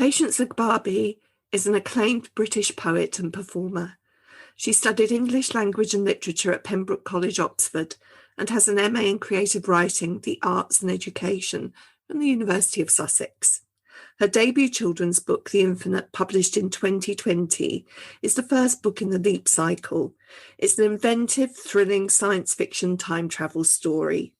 Patience Agbabi is an acclaimed British poet and performer. She studied English language and literature at Pembroke College, Oxford, and has an MA in creative writing, the arts and education from the University of Sussex. Her debut children's book, The Infinite, published in 2020, is the first book in the Leap cycle. It's an inventive, thrilling science fiction time travel story.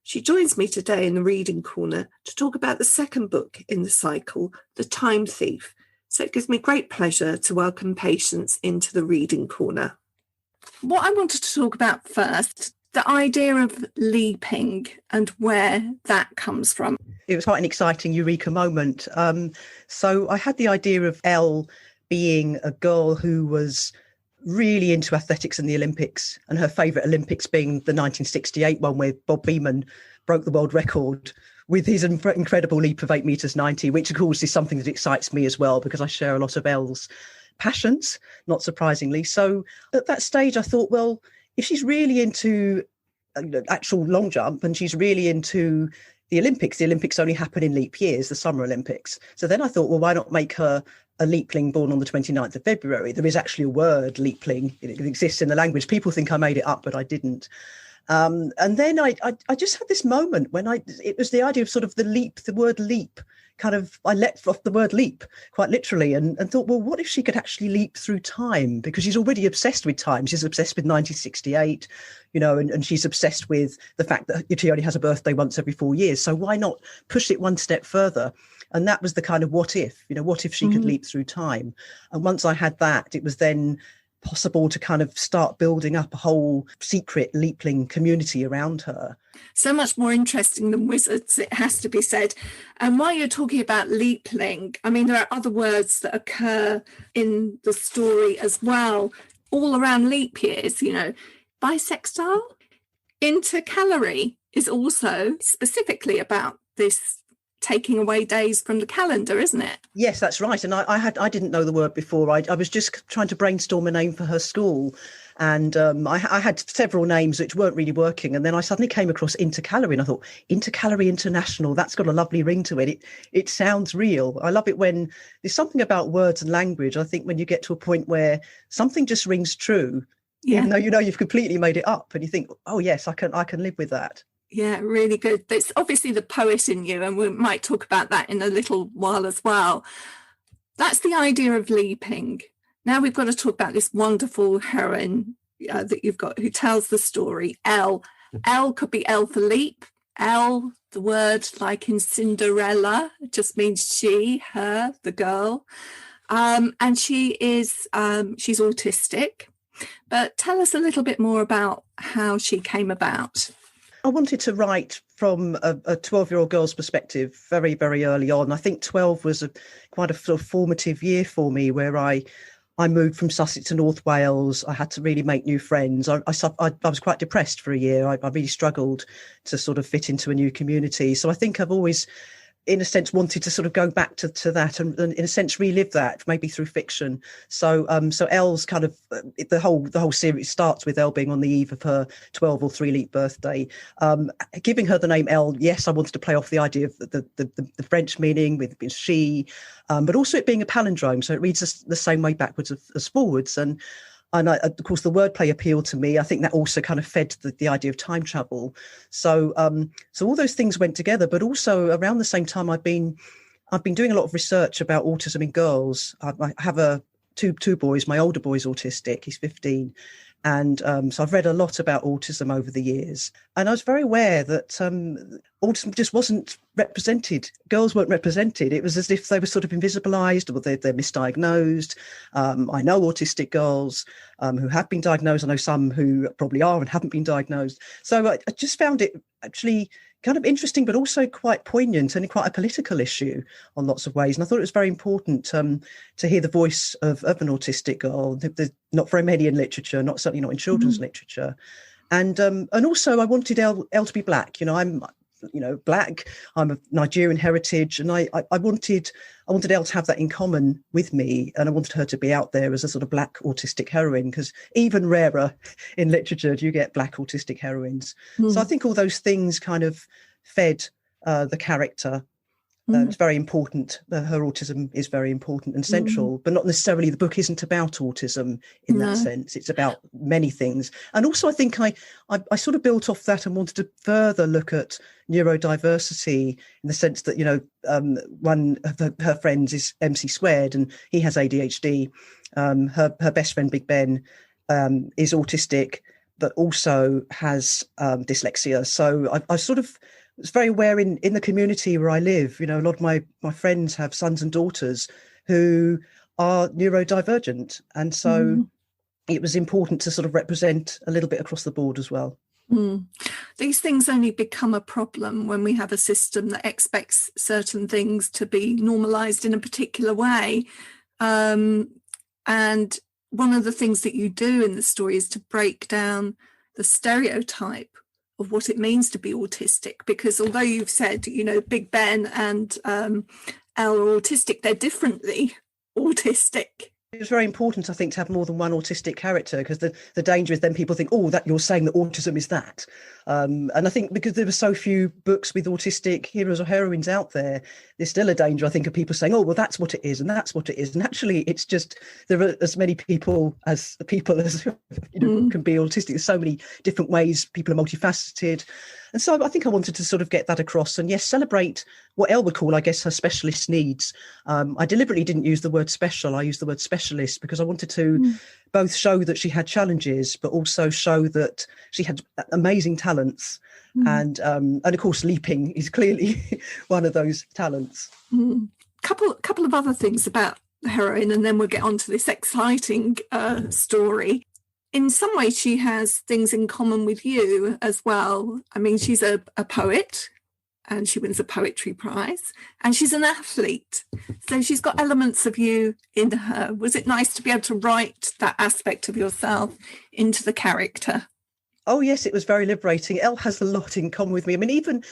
She joins me today in the Reading Corner to talk about the second book in the cycle, The Time Thief. So it gives me great pleasure to welcome Patience into the Reading Corner. What I wanted to talk about first, the idea of leaping and where that comes from. It was quite an exciting eureka moment. So I had the idea of Elle being a girl who was really into athletics and the Olympics, and her favourite Olympics being the 1968 one where Bob Beamon broke the world record with his incredible leap of 8 metres 90, which of course is something that excites me as well because I share a lot of Elle's passions, not surprisingly. So at that stage I thought, well, if she's really into actual long jump and she's really into the Olympics only happen in leap years, the Summer Olympics. So then I thought, well, why not make her a leapling born on the 29th of February? There is actually a word, leapling. It exists in the language. People think I made it up, but I didn't. And then I just had this moment when it was the idea of sort of the word leap, kind of, I let off the word leap quite literally and thought, well, what if she could actually leap through time? Because she's already obsessed with time. She's obsessed with 1968, and she's obsessed with the fact that she only has a birthday once every 4 years. So why not push it one step further? And that was the kind of what if she could leap through time? And once I had that, it was then possible to kind of start building up a whole secret leapling community around her. So much more interesting than wizards, it has to be said. And while you're talking about leapling, I mean, there are other words that occur in the story as well, all around leap years, bisextile. Intercalary is also specifically about this taking away days from the calendar, isn't it? Yes, that's right. And I didn't know the word before. I was just trying to brainstorm a name for her school. And I had several names which weren't really working. And then I suddenly came across Intercalary and I thought, Intercalary International, that's got a lovely ring to it. It sounds real. I love it when there's something about words and language. I think when you get to a point where something just rings true, even though you've completely made it up, and you think, oh, yes, I can live with that. Yeah, really good. It's obviously the poet in you, and we might talk about that in a little while as well. That's the idea of leaping. Now we've got to talk about this wonderful heroine that you've got who tells the story, Elle. Elle could be Elle for leap. Elle, the word like in Cinderella, just means she, her, the girl. And she's autistic. But tell us a little bit more about how she came about. I wanted to write from a 12-year-old girl's perspective very, very early on. I think 12 was quite a sort of formative year for me, where I moved from Sussex to North Wales. I had to really make new friends. I was quite depressed for a year. I really struggled to sort of fit into a new community. So I think I've always, in a sense, wanted to sort of go back to that and in a sense relive that, maybe through fiction. So Elle's kind of the whole series starts with Elle being on the eve of her 12 or 3 leap birthday. Giving her the name Elle, yes, I wanted to play off the idea of the French meaning with she, but also it being a palindrome, so it reads the same way backwards as forwards. And of course, the wordplay appealed to me. I think that also kind of fed the idea of time travel. So all those things went together. But also around the same time, I've been doing a lot of research about autism in girls. I have two boys. My older boy's autistic. He's 15. And so I've read a lot about autism over the years. And I was very aware that autism just wasn't represented. Girls weren't represented. It was as if they were sort of invisibilised or they're misdiagnosed. I know autistic girls who have been diagnosed. I know some who probably are and haven't been diagnosed. So I just found it actually kind of interesting, but also quite poignant and quite a political issue on lots of ways. And I thought it was very important to hear the voice of an autistic girl. There's not very many in literature, certainly not in children's literature. And also I wanted Elle to be Black. I'm Black, I'm of Nigerian heritage, and I wanted Elle to have that in common with me, and I wanted her to be out there as a sort of Black autistic heroine, because even rarer in literature do you get Black autistic heroines. So I think all those things kind of fed the character. It's very important. Her autism is very important and central, but not necessarily, the book isn't about autism in that sense. It's about many things. And also, I think I sort of built off that and wanted to further look at neurodiversity in the sense that, one of her friends is MC squared and he has ADHD. Her best friend, Big Ben, is autistic, but also has dyslexia. So I sort of was very aware in the community where I live, a lot of my friends have sons and daughters who are neurodivergent. And so it was important to sort of represent a little bit across the board as well. These things only become a problem when we have a system that expects certain things to be normalised in a particular way. And one of the things that you do in the story is to break down the stereotype of what it means to be autistic, because although you've said, Big Ben and Elle are autistic, they're differently autistic. It was very important, I think, to have more than one autistic character, because the danger is then people think, that you're saying that autism is that. And I think because there were so few books with autistic heroes or heroines out there, there's still a danger, I think, of people saying, that's what it is, and that's what it is. And actually, it's just, there are as many people as can be autistic. There's so many different ways. People are multifaceted. And so I think I wanted to sort of get that across and, yes, celebrate what Elle would call, I guess, her specialist needs. I deliberately didn't use the word special. I used the word specialist because I wanted to both show that she had challenges, but also show that she had amazing talents. And of course, leaping is clearly one of those talents. Couple of other things about the heroine, and then we'll get on to this exciting story. In some ways, she has things in common with you as well. I mean, she's a poet and she wins a poetry prize, and she's an athlete. So she's got elements of you in her. Was it nice to be able to write that aspect of yourself into the character? Oh yes, it was very liberating. Elle has a lot in common with me. I mean, even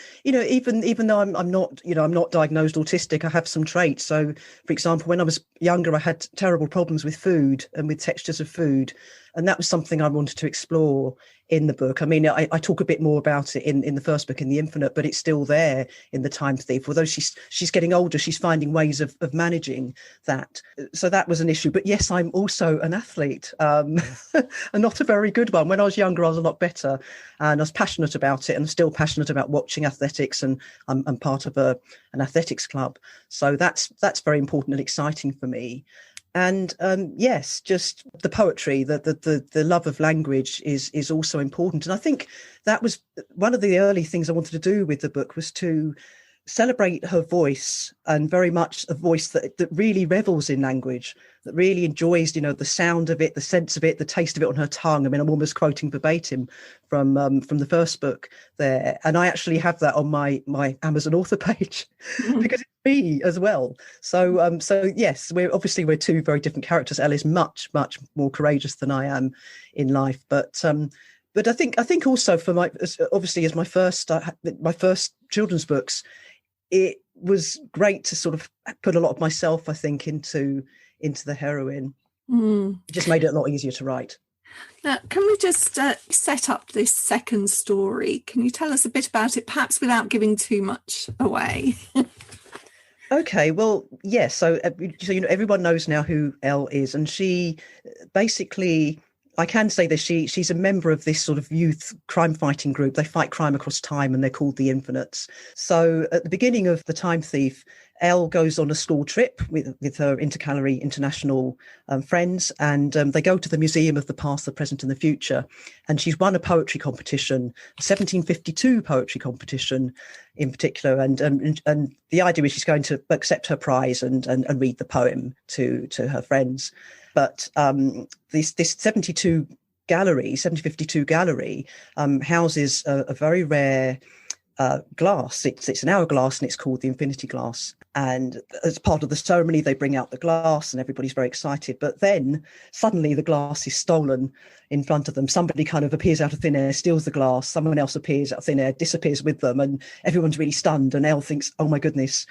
though I'm not diagnosed autistic, I have some traits. So, for example, when I was younger, I had terrible problems with food and with textures of food, and that was something I wanted to explore in the book. I mean, I talk a bit more about it in the first book, in The Infinite, but it's still there in The Time Thief. Although she's getting older, she's finding ways of managing that. So that was an issue. But yes, I'm also an athlete, and not a very good one. When I was younger, I was a lot better, and I was passionate about it, and I'm still passionate about watching athletics, and I'm part of an athletics club. So that's very important and exciting for me. And yes, just the poetry, the love of language is also important. And I think that was one of the early things I wanted to do with the book, was to celebrate her voice, and very much a voice that really revels in language, that really enjoys, the sound of it, the sense of it, the taste of it on her tongue. I mean, I'm almost quoting verbatim from the first book there. And I actually have that on my Amazon author page because it's me as well. So yes, we're two very different characters. Elle is much, much more courageous than I am in life. But I think also for my first children's books, it was great to sort of put a lot of myself, I think, into the heroine. It just made it a lot easier to write. Now, can we just set up this second story? Can you tell us a bit about it, perhaps without giving too much away? Okay, well, yes. So everyone knows now who Elle is, and she basically, I can say this, she's a member of this sort of youth crime fighting group. They fight crime across time, and they're called the Infinites. So at the beginning of The Time Thief, Elle goes on a school trip with her intercalary international friends, and they go to the Museum of the Past, the Present and the Future. And she's won a poetry competition, a 1752 poetry competition in particular. And the idea is she's going to accept her prize and read the poem to her friends. But this 1752 gallery houses a very rare glass. It's an hourglass, and it's called the Infinity Glass. And as part of the ceremony, they bring out the glass, and everybody's very excited. But then suddenly the glass is stolen in front of them. Somebody kind of appears out of thin air, steals the glass. Someone else appears out of thin air, disappears with them, and everyone's really stunned. And Elle thinks, "Oh my goodness,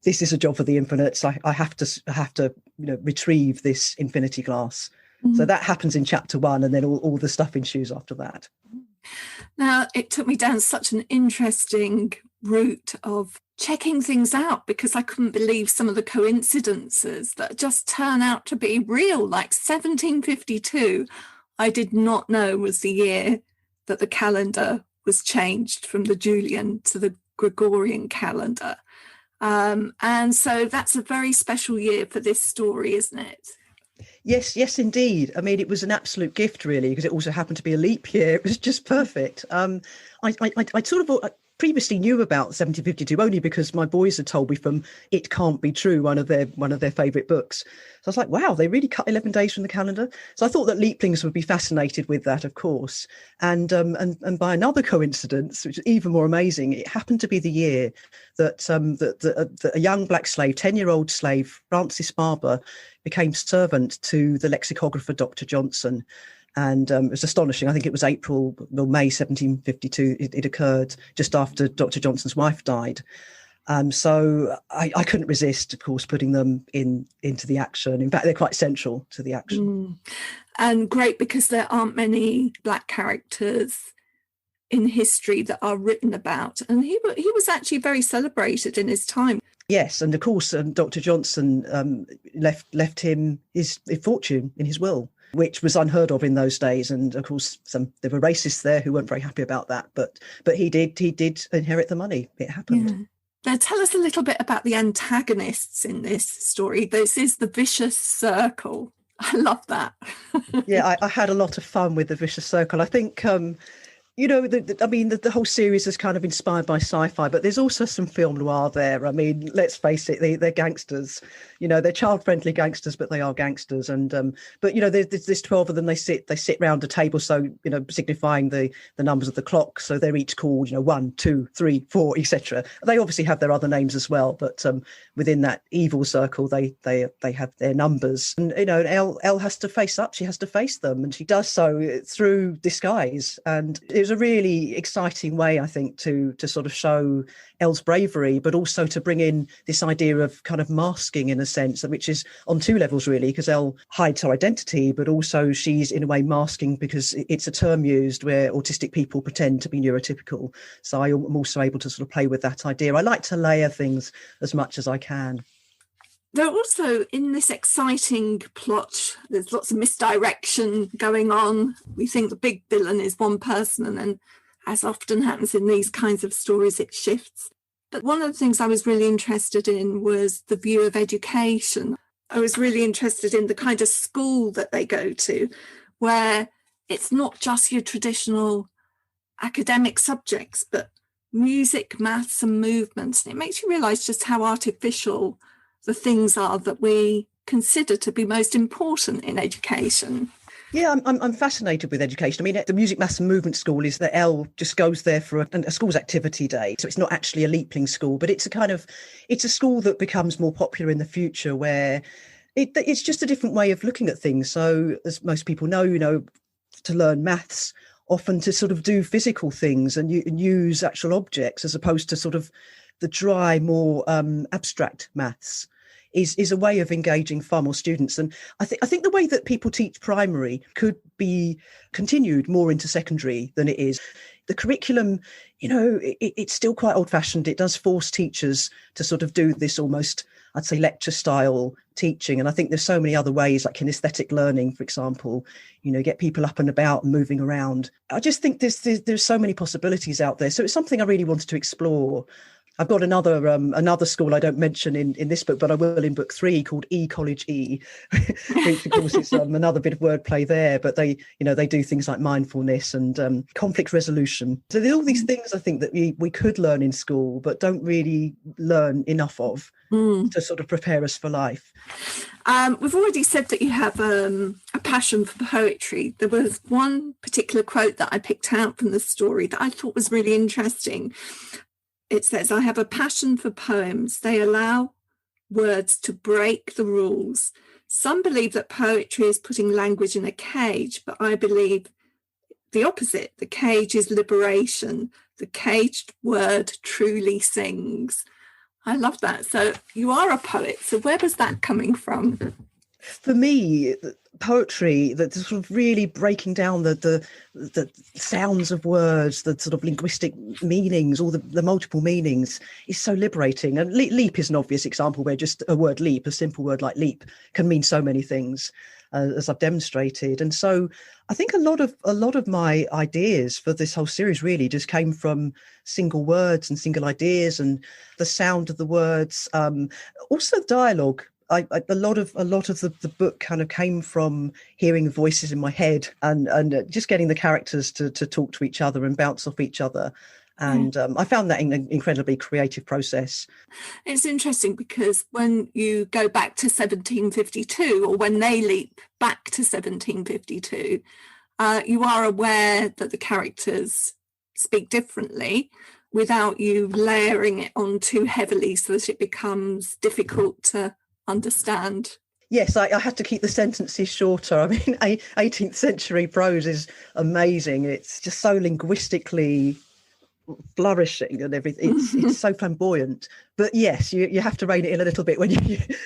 this is a job for the Infinites. I have to retrieve this Infinity Glass." So that happens in chapter 1, and then all the stuff ensues after that. Now, it took me down such an interesting route of checking things out because I couldn't believe some of the coincidences that just turn out to be real. Like 1752, I did not know was the year that the calendar was changed from the Julian to the Gregorian calendar. And so that's a very special year for this story, isn't it? Yes, indeed. I mean, it was an absolute gift, really, because it also happened to be a leap year. It was just perfect. I sort of previously knew about 1752 only because my boys had told me from It Can't Be True, one of their favourite books. So I was like, wow, they really cut 11 days from the calendar. So I thought that Leaplings would be fascinated with that, of course. And by another coincidence, which is even more amazing, it happened to be the year that a young black slave, 10-year-old slave, Francis Barber, became servant to the lexicographer Dr. Johnson. And it was astonishing. I think it was May 1752. It occurred just after Dr. Johnson's wife died. So I couldn't resist, of course, putting them into the action. In fact, they're quite central to the action. And great, because there aren't many black characters in history that are written about. And he was actually very celebrated in his time. Yes, and of course, Dr. Johnson left him his fortune in his will, which was unheard of in those days. And of course, there were racists there who weren't very happy about that. But he did inherit the money. It happened. Yeah. Now, tell us a little bit about the antagonists in this story. This is the vicious circle. I love that. Yeah, I had a lot of fun with the vicious circle. I think the whole series is kind of inspired by sci-fi, but there's also some film noir there. I mean, let's face it, they're gangsters. They're child-friendly gangsters, but they are gangsters. And there's 12 of them. They sit round a table, so signifying the numbers of the clock. So they're each called 1, 2, 3, 4, etc. They obviously have their other names as well, but within that evil circle, they have their numbers. And Elle has to face up. She has to face them, and she does so through disguise. And it was a really exciting way, I think, to sort of show Elle's bravery, but also to bring in this idea of kind of masking, in a sense, which is on two levels, really, because Elle hides her identity, but also she's in a way masking because it's a term used where autistic people pretend to be neurotypical. So I'm also able to sort of play with that idea. I like to layer things as much as I can. They're also in this exciting plot. There's lots of misdirection going on. We think the big villain is one person, and then, as often happens in these kinds of stories, it shifts. But one of the things I was really interested in was the view of education. I was really interested in the kind of school that they go to, where it's not just your traditional academic subjects, but music, maths, and movements. And it makes you realise just how artificial the things are that we consider to be most important in education. Yeah, I'm fascinated with education. I mean, the Music, Maths and Movement School is that Elle just goes there for a school's activity day. So it's not actually a Leapling school, but it's a school that becomes more popular in the future, where it's just a different way of looking at things. So as most people know, to learn maths, often to sort of do physical things and use actual objects, as opposed to sort of the dry, more abstract maths. Is a way of engaging far more students. And I think the way that people teach primary could be continued more into secondary than it is. The curriculum, it's still quite old-fashioned. It does force teachers to sort of do this almost, I'd say, lecture style teaching. And I think there's so many other ways, like kinesthetic learning, for example, get people up and about and moving around. I just think there's so many possibilities out there. So it's something I really wanted to explore. I've got another school I don't mention in this book, but I will in book 3, called College E, which of course is another bit of wordplay there. But they do things like mindfulness and conflict resolution. So there's all these things I think that we could learn in school, but don't really learn enough of to sort of prepare us for life. We've already said that you have a passion for poetry. There was one particular quote that I picked out from the story that I thought was really interesting. It says, "I have a passion for poems. They allow words to break the rules. Some believe that poetry is putting language in a cage, but I believe the opposite. The cage is liberation. The caged word truly sings." I love that. So you are a poet. So where was that coming from? For me, poetry that's sort of really breaking down the sounds of words, the sort of linguistic meanings, all the multiple meanings, is so liberating. And leap is an obvious example where just a word leap, a simple word like leap, can mean so many things, as I've demonstrated. And so I think a lot of my ideas for this whole series really just came from single words and single ideas and the sound of the words, also dialogue. A lot of the book kind of came from hearing the voices in my head and just getting the characters to talk to each other and bounce off each other. And I found that an incredibly creative process. It's interesting because when you go back to 1752, or when they leap back to 1752, you are aware that the characters speak differently without you layering it on too heavily so that it becomes difficult to understand. Yes, I had to keep the sentences shorter. I mean, 18th century prose is amazing. It's just so linguistically flourishing and everything. It's so flamboyant. But yes, you have to rein it in a little bit when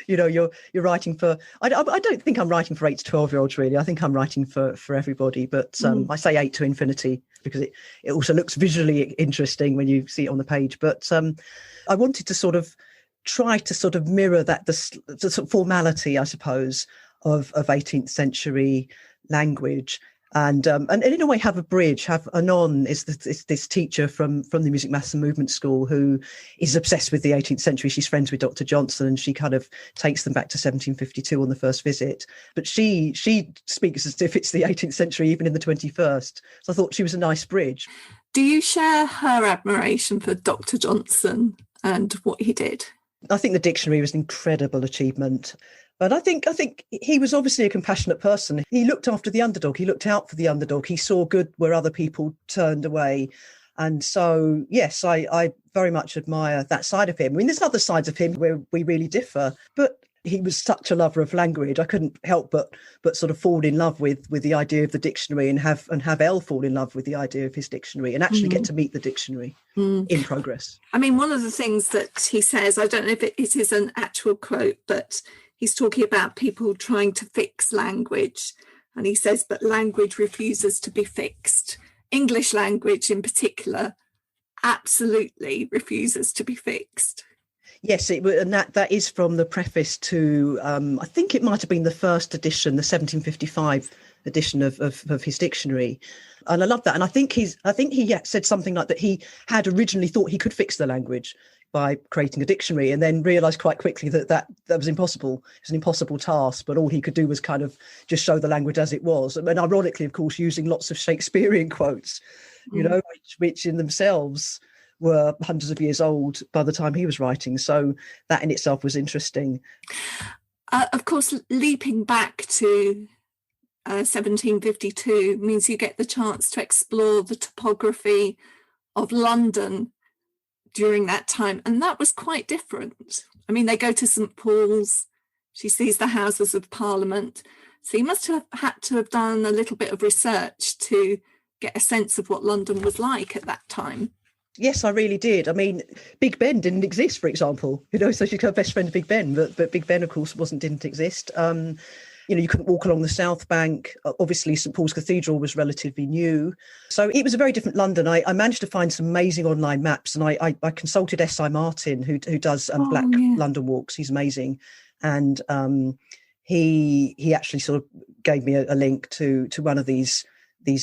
you're writing for. I don't think I'm writing for 8 to 12-year-olds really. I think I'm writing for everybody. But I say 8 to infinity because it also looks visually interesting when you see it on the page. But I wanted to try to mirror that the sort of formality, I suppose, of 18th century language. And in a way have a bridge, have Anon is this teacher from the Music, Maths and Movement School who is obsessed with the 18th century. She's friends with Dr. Johnson and she kind of takes them back to 1752 on the first visit. But she speaks as if it's the 18th century, even in the 21st. So I thought she was a nice bridge. Do you share her admiration for Dr. Johnson and what he did? I think the dictionary was an incredible achievement. But I think he was obviously a compassionate person. He looked after the underdog. He looked out for the underdog. He saw good where other people turned away. And so, yes, I very much admire that side of him. I mean, there's other sides of him where we really differ. But he was such a lover of language. I couldn't help but sort of fall in love with the idea of the dictionary and have Elle fall in love with the idea of his dictionary and actually get to meet the dictionary in progress. I mean, one of the things that he says, I don't know if it is an actual quote, but he's talking about people trying to fix language. And he says, but language refuses to be fixed. English language in particular absolutely refuses to be fixed. Yes, and that is from the preface to, I think it might have been the first edition, the 1755 edition of his dictionary. And I love that. And I think he said something like that he had originally thought he could fix the language by creating a dictionary and then realised quite quickly that was impossible. It was an impossible task, but all he could do was kind of just show the language as it was. And ironically, of course, using lots of Shakespearean quotes, which in themselves were hundreds of years old by the time he was writing. So that in itself was interesting. Of course, leaping back to 1752 means you get the chance to explore the topography of London during that time. And that was quite different. I mean, they go to St. Paul's, she sees the Houses of Parliament. So you must have had to have done a little bit of research to get a sense of what London was like at that time. Yes, I really did. I mean, Big Ben didn't exist, for example. So she's her best friend, Big Ben, but Big Ben, of course, didn't exist. You couldn't walk along the South Bank. Obviously, St. Paul's Cathedral was relatively new. So it was a very different London. I managed to find some amazing online maps, and I consulted S.I. Martin, who does Black London Walks. He's amazing. And he actually sort of gave me a link to one of these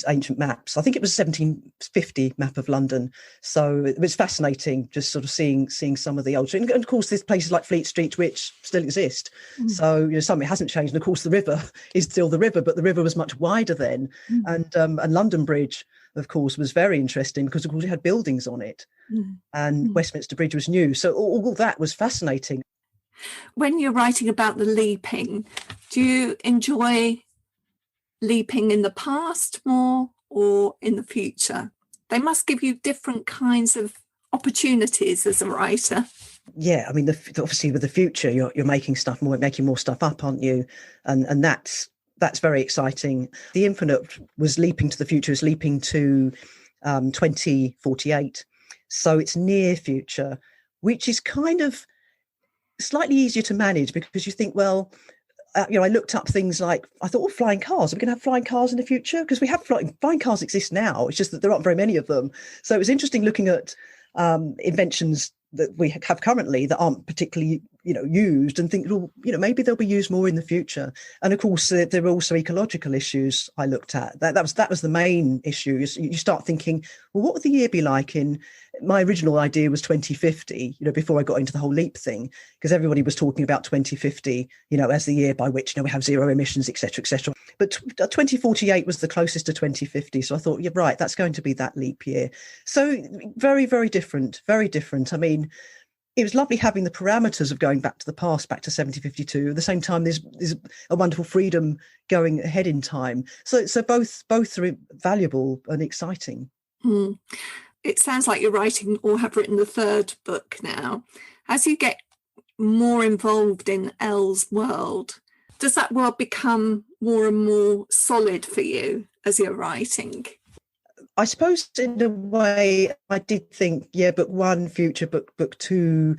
ancient maps. I think it was 1750 map of London. So it was fascinating just sort of seeing some of the old, and of course there's places like Fleet Street which still exist. So something hasn't changed. And of course the river is still the river, but the river was much wider then. And London Bridge, of course, was very interesting because of course it had buildings on it. And Westminster Bridge was new. So all that was fascinating. When you're writing about the leaping, do you enjoy leaping in the past more or in the future? They must give you different kinds of opportunities as a writer. Yeah, I mean, obviously with the future, you're making more stuff up, aren't you? And that's very exciting. The Infinite was leaping to the future, is leaping to 2048. So it's near future, which is kind of slightly easier to manage because you think, well, I looked up things like, I thought, flying cars. Are we going to have flying cars in the future? Because we have flying cars exist now. It's just that there aren't very many of them. So it was interesting looking at inventions that we have currently that aren't particularly, used, and think, well, maybe they'll be used more in the future. And of course, there were also ecological issues I looked at. That was the main issue. You start thinking, well, what would the year be like in? My original idea was 2050. Before I got into the whole LEAP thing, because everybody was talking about 2050, as the year by which we have zero emissions, etc., etc. But 2048 was the closest to 2050. So I thought, you're right, that's going to be that LEAP year. So very, very different, very different. I mean, it was lovely having the parameters of going back to the past, back to 1752. At the same time, there's a wonderful freedom going ahead in time. So both are valuable and exciting. Mm. It sounds like you're writing or have written the third book now. As you get more involved in Elle's world, does that world become more and more solid for you as you're writing? I suppose in a way I did think, book one, future, book two,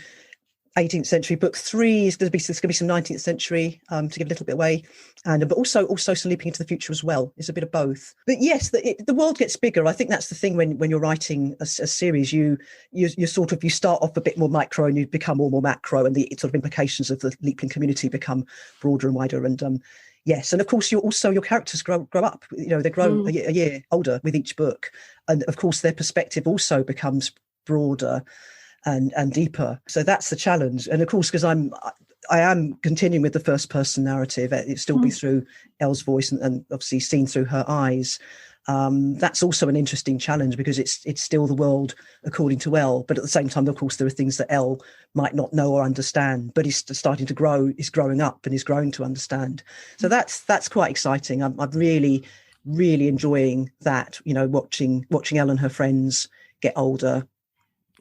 18th century, book three is going to be some 19th century to give a little bit away, but also some leaping into the future as well. It's a bit of both. But yes, the world gets bigger. I think that's the thing when you're writing a series, you start off a bit more micro and you become more macro, and the sort of implications of the Leapling community become broader and wider. And yes, and of course your characters grow up. They grow a year older with each book, and of course their perspective also becomes broader and deeper. So that's the challenge. And of course, because I am continuing with the first person narrative, it still be through Elle's voice and obviously seen through her eyes. That's also an interesting challenge because it's still the world according to Elle, but at the same time, of course, there are things that Elle might not know or understand, but is starting to grow, is growing up and is growing to understand. So that's quite exciting. I'm really, really enjoying that, watching Elle and her friends get older.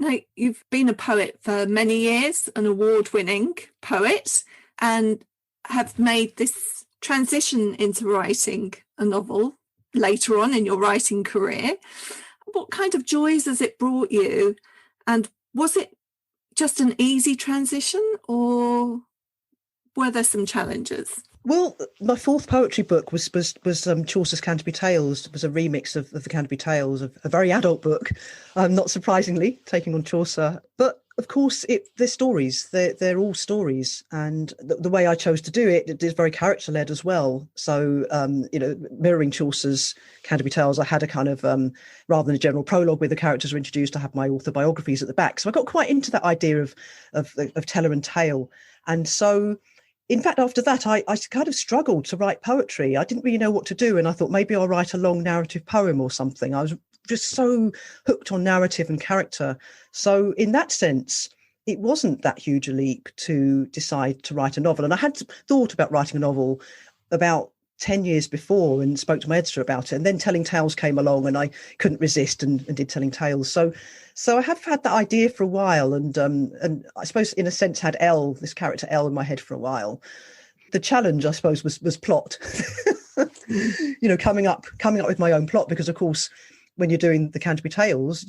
Now, you've been a poet for many years, an award-winning poet, and have made this transition into writing a novel later on in your writing career. What kind of joys has it brought you? And was it just an easy transition, or were there some challenges? Well, my fourth poetry book was Chaucer's Canterbury Tales. It was a remix of the Canterbury Tales, a very adult book, not surprisingly, taking on Chaucer. But of course, they're stories. They're all stories. And the way I chose to do it is very character-led as well. So, mirroring Chaucer's Canterbury Tales, I had a kind of, rather than a general prologue where the characters were introduced, I had my author biographies at the back. So I got quite into that idea of teller and tale. And so, in fact, after that, I kind of struggled to write poetry. I didn't really know what to do. And I thought maybe I'll write a long narrative poem or something. I was just so hooked on narrative and character. So in that sense, it wasn't that huge a leap to decide to write a novel. And I had thought about writing a novel about 10 years before and spoke to my editor about it. And then Telling Tales came along and I couldn't resist and did Telling Tales. So I have had that idea for a while, and I suppose in a sense had this character Elle in my head for a while. The challenge, I suppose, was plot. Coming up with my own plot, because of course, when you're doing the Canterbury Tales,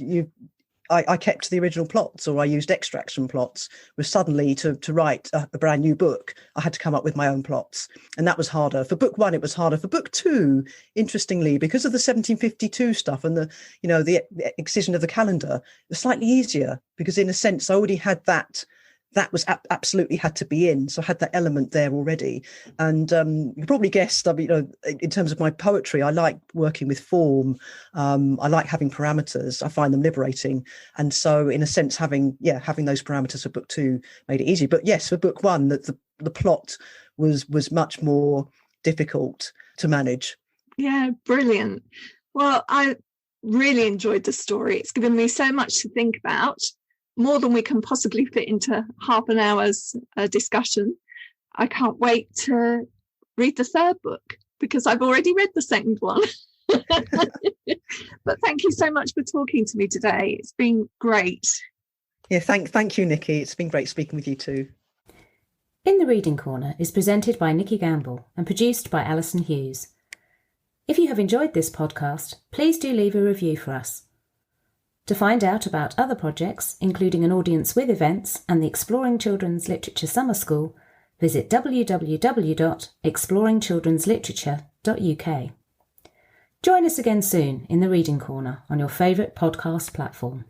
I kept the original plots, or I used extracts from plots. Where suddenly to write a brand new book, I had to come up with my own plots, and that was harder. For book one, it was harder. For book two, interestingly, because of the 1752 stuff and the excision of the calendar, it was slightly easier because, in a sense, I already had that. That was absolutely had to be in. So I had that element there already. And you probably guessed, in terms of my poetry, I like working with form. I like having parameters. I find them liberating. And so in a sense, having those parameters for book two made it easy. But yes, for book one, the plot was much more difficult to manage. Yeah, brilliant. Well, I really enjoyed the story. It's given me so much to think about. More than we can possibly fit into half an hour's discussion. I can't wait to read the third book because I've already read the second one. But thank you so much for talking to me today. It's been great. Yeah, thank you, Nikki. It's been great speaking with you too. In the Reading Corner is presented by Nikki Gamble and produced by Alison Hughes. If you have enjoyed this podcast, please do leave a review for us. To find out about other projects, including an audience with events and the Exploring Children's Literature Summer School, visit www.exploringchildrensliterature.uk. Join us again soon in the Reading Corner on your favourite podcast platform.